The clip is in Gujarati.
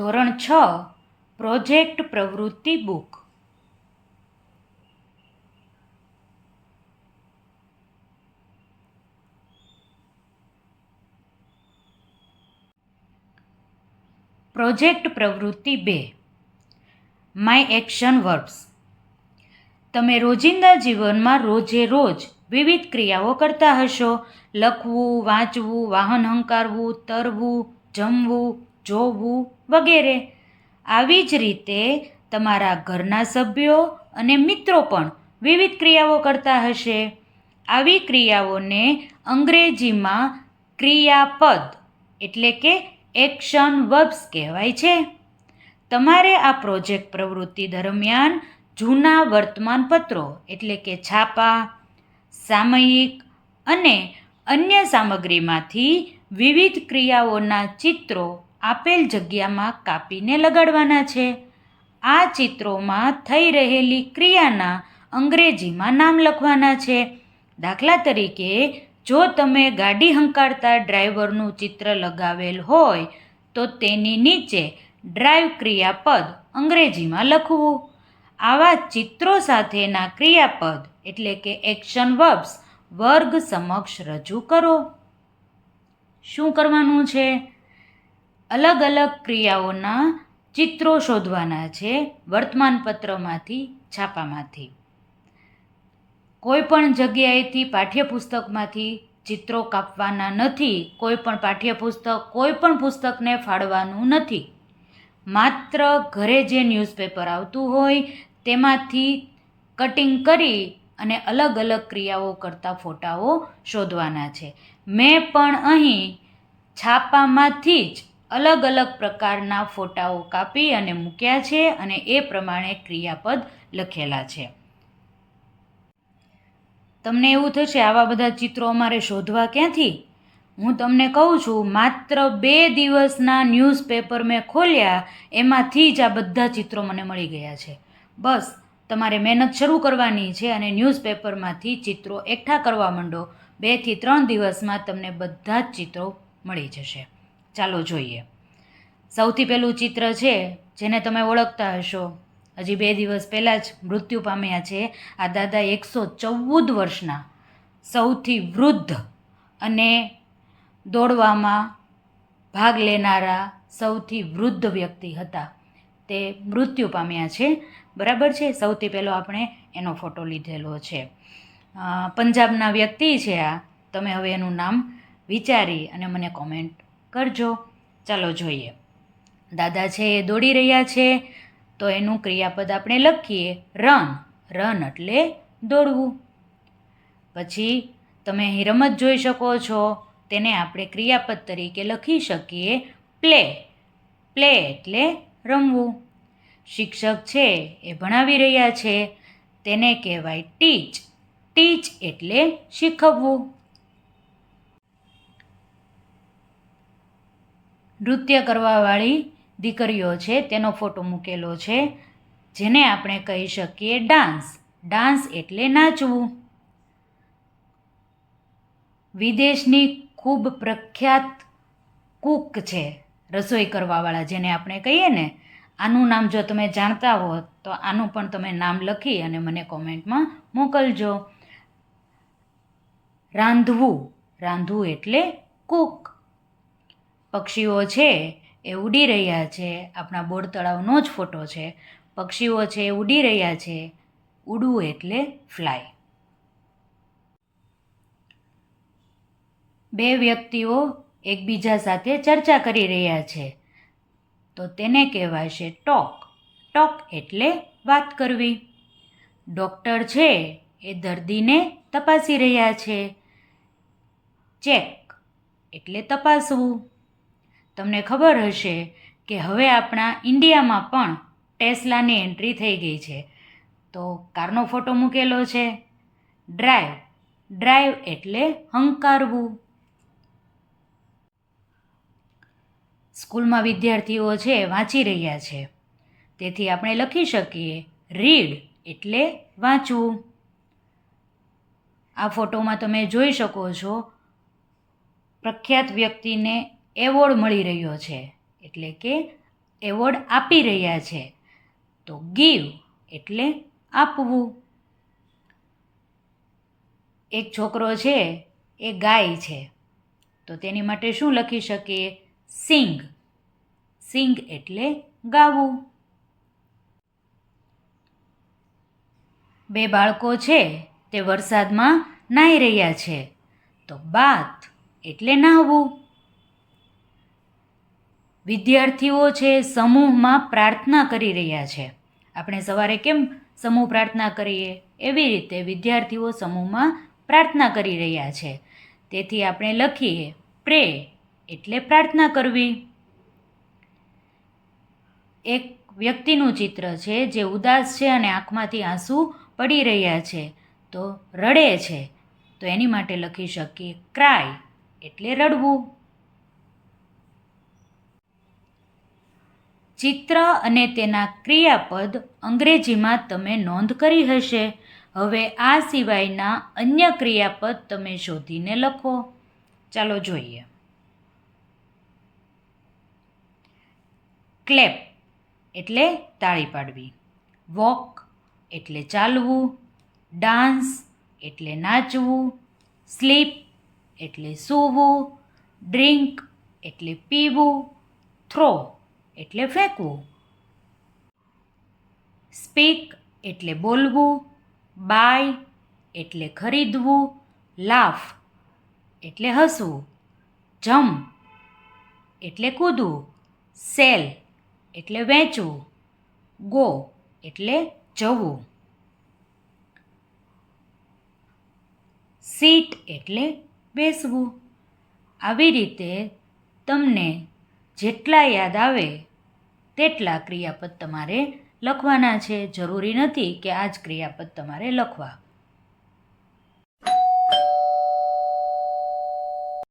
ધોરણ 6 પ્રોજેક્ટ પ્રવૃત્તિ બુક. પ્રોજેક્ટ પ્રવૃત્તિ 2 માય એક્શન વર્બ્સ. તમે રોજિંદા જીવનમાં રોજે રોજ વિવિધ ક્રિયાઓ કરતા હશો. લખવું, વાંચવું, વાહન હંકારવું, તરવું, જમવું, જોવું વગેરે. આવી જ રીતે તમારા ઘરના સભ્યો અને મિત્રો પણ વિવિધ ક્રિયાઓ કરતા હશે. આવી ક્રિયાઓને અંગ્રેજીમાં ક્રિયાપદ એટલે કે એક્શન વર્બ્સ કહેવાય છે. તમારે આ પ્રોજેક્ટ પ્રવૃત્તિ દરમિયાન જૂના વર્તમાનપત્રો એટલે કે છાપા, સામયિક અને અન્ય સામગ્રીમાંથી વિવિધ ક્રિયાઓના ચિત્રો આપેલ જગ્યામાં કાપીને લગાડવાના છે. આ ચિત્રોમાં થઈ રહેલી ક્રિયાના અંગ્રેજીમાં નામ લખવાના છે. દાખલા તરીકે, જો તમે ગાડી હંકારતા ડ્રાઈવરનું ચિત્ર લગાવેલ હોય તો તેની નીચે ડ્રાઈવ ક્રિયાપદ અંગ્રેજીમાં લખવું. આવા ચિત્રો સાથેના ક્રિયાપદ એટલે કે એક્શન વર્બ્સ વર્ગ સમક્ષ રજૂ કરો. શું કરવાનું છે? અલગ અલગ ક્રિયાઓના ચિત્રો શોધવાના છે વર્તમાનપત્રમાંથી, છાપામાંથી. કોઈ પણ જગ્યાએથી પાઠ્યપુસ્તકમાંથી ચિત્રો કાપવાના નથી. કોઈ પણ પાઠ્યપુસ્તક કોઈ પણ પુસ્તકને ફાડવાનું નથી. માત્ર ઘરે જે ન્યૂઝપેપર આવતું હોય તેમાંથી કટિંગ કરી અને અલગ અલગ ક્રિયાઓ કરતા ફોટાઓ શોધવાના છે. મેં પણ અહીં છાપામાંથી જ અલગ અલગ પ્રકારના ફોટાઓ કાપી અને મૂક્યા છે અને એ પ્રમાણે ક્રિયાપદ લખેલા છે. તમને એવું થશે આવા બધા ચિત્રો અમારે શોધવા ક્યાંથી? હું તમને કહું છું, માત્ર 2 દિવસના ન્યૂઝપેપર મેં ખોલ્યા એમાંથી જ આ બધા ચિત્રો મને મળી ગયા છે. બસ તમારે મહેનત શરૂ કરવાની છે અને ન્યૂઝપેપરમાંથી ચિત્રો એકઠા કરવા માંડો. 2 થી 3 દિવસમાં તમને બધા જ ચિત્રો મળી જશે. ચાલો જોઈએ. સૌથી પહેલું ચિત્ર છે જેને તમે ઓળખતા હશો. હજી 2 દિવસ પહેલાં જ મૃત્યુ પામ્યા છે આ દાદા. 114 વર્ષના સૌથી વૃદ્ધ અને દોડવામાં ભાગ લેનારા સૌથી વૃદ્ધ વ્યક્તિ હતા. તે મૃત્યુ પામ્યા છે. બરાબર છે. સૌથી પહેલો આપણે એનો ફોટો લીધેલો છે. પંજાબના વ્યક્તિ છે આ. તમે હવે એનું નામ વિચારી અને મને કોમેન્ટ કરજો. ચાલો જોઈએ. દાદા છે એ દોડી રહ્યા છે તો એનું ક્રિયાપદ આપણે લખીએ રન. રન એટલે દોડવું. પછી તમે અહીં રમત જોઈ શકો છો. તેને આપણે ક્રિયાપદ તરીકે લખી શકીએ પ્લે. પ્લે એટલે રમવું. શિક્ષક છે એ ભણાવી રહ્યા છે તેને કહેવાય ટીચ. ટીચ એટલે શીખવવું. નૃત્ય કરવાવાળી દીકરીઓ છે તેનો ફોટો મૂકેલો છે જેને આપણે કહી શકીએ ડાન્સ. ડાન્સ એટલે નાચવું. વિદેશની ખૂબ પ્રખ્યાત કૂક છે, રસોઈ કરવાવાળા જેને આપણે કહીએ ને. આનું નામ જો તમે જાણતા હો તો આનું પણ તમે નામ લખી અને મને કોમેન્ટમાં મોકલજો. રાંધવું. રાંધવું એટલે કૂક. પક્ષીઓ છે એ ઉડી રહ્યા છે. આપણા બોર તળાવનો જ ફોટો છે. પક્ષીઓ છે એ ઉડી રહ્યા છે. ઉડવું એટલે ફ્લાય. 2 વ્યક્તિઓ એકબીજા સાથે ચર્ચા કરી રહ્યા છે તો તેને કહેવાય છે ટોક. ટોક એટલે વાત કરવી. ડૉક્ટર છે એ દર્દીને તપાસી રહ્યા છે. ચેક એટલે તપાસવું. તમને ખબર હશે કે હવે આપણા ઇન્ડિયામાં પણ ટેસ્લાની એન્ટ્રી થઈ ગઈ છે. તો કારનો ફોટો મૂકેલો છે. ડ્રાઈવ. ડ્રાઈવ એટલે હંકારવું. સ્કૂલમાં વિદ્યાર્થીઓ છે વાંચી રહ્યા છે તેથી આપણે લખી શકીએ રીડ એટલે વાંચવું. આ ફોટોમાં તમે જોઈ શકો છો પ્રખ્યાત વ્યક્તિને એવોર્ડ મળી રહ્યો છે એટલે કે એવોર્ડ આપી રહ્યા છે. તો ગીવ એટલે આપવું. એક છોકરો છે એ ગાય છે, તો તેની માટે શું લખી શકીએ? સિંગ. સિંગ એટલે ગાવું. બે બાળકો છે તે વરસાદમાં નાહી રહ્યા છે, તો બાથ એટલે નાહવું. વિદ્યાર્થીઓ છે સમૂહમાં પ્રાર્થના કરી રહ્યા છે. આપણે સવારે કેમ સમૂહ પ્રાર્થના કરીએ, એવી રીતે વિદ્યાર્થીઓ સમૂહમાં પ્રાર્થના કરી રહ્યા છે. તેથી આપણે લખીએ પ્રે એટલે પ્રાર્થના કરવી. એક વ્યક્તિનું ચિત્ર છે જે ઉદાસ છે અને આંખમાંથી આંસુ પડી રહ્યા છે, તો રડે છે, તો એની માટે લખી શકીએ ક્રાય એટલે રડવું. ચિત્ર અને તેના ક્રિયાપદ અંગ્રેજીમાં તમે નોંધ કરી હશે. હવે આ સિવાયના અન્ય ક્રિયાપદ તમે શોધીને લખો. ચાલો જોઈએ. ક્લેપ એટલે તાળી પાડવી. વોક એટલે ચાલવું. ડાન્સ એટલે નાચવું. સ્લીપ એટલે સૂવું. ડ્રિંક એટલે પીવું. થ્રો એટલે ફેંકવું. સ્પીક એટલે બોલવું. બાય એટલે ખરીદવું. લાફ એટલે હસવું. જમ્પ એટલે કૂદવું. સેલ એટલે વેચવું. ગો એટલે જવું. સીટ એટલે બેસવું. આવી રીતે તમને જેટલા યાદ આવે તેટલા ક્રિયાપદ તમારે લખવાના છે. જરૂરી નથી કે આ જ ક્રિયાપદ તમારે લખવા.